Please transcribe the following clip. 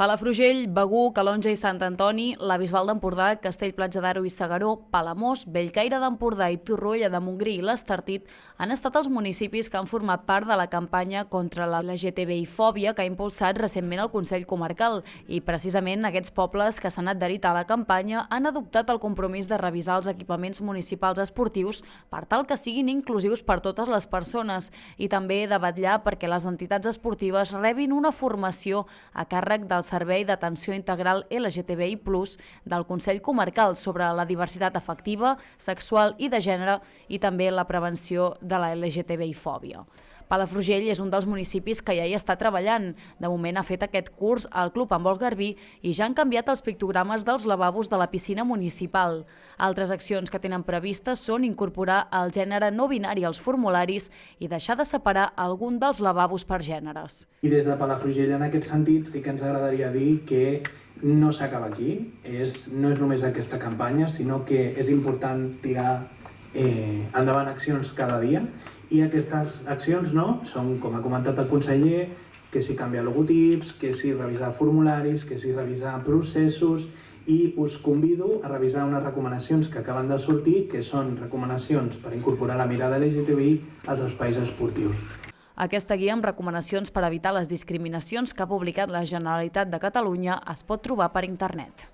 Palafrugell, Begur, Calonge i Sant Antoni, la Bisbal d'Empordà, Castell-Platja d'Aro i S'Agaró, Palamós, Bellcaire d'Empordà i Torroella de Montgrí i l'Estartit han estat els municipis que han format part de la campanya contra la LGTBI-fòbia que ha impulsat recentment el Consell Comarcal i precisament aquests pobles que s'han adherit a la campanya han adoptat el compromís de revisar els equipaments municipals esportius per tal que siguin inclusius per totes les persones i també de vetllar perquè les entitats esportives rebin una formació a càrrec del Servei d'Atenció Integral LGTBI+, del Consell Comarcal sobre la diversitat afectiva, sexual i de gènere i també la prevenció de la LGTBI-fòbia. Palafrugell és un dels municipis que ja hi està treballant. De moment ha fet aquest curs al Club Handbol Garbí i ja han canviat els pictogrames dels lavabos de la piscina municipal. Altres accions que tenen previstes són incorporar el gènere no binari als formularis i deixar de separar algun dels lavabos per gèneres. I des de Palafrugell, en aquest sentit, sí que ens agradaria dir que no s'acaba aquí. No és només aquesta campanya, sinó que és important tirar endavant accions cada dia. I aquestes accions són, com ha comentat el conseller, que si canviar logotips, que si revisar formularis, que si revisar processos, i us convido a revisar unes recomanacions que acaben de sortir, que són recomanacions per incorporar la mirada LGTBI als espais esportius. Aquesta guia amb recomanacions per evitar les discriminacions que ha publicat la Generalitat de Catalunya es pot trobar per internet.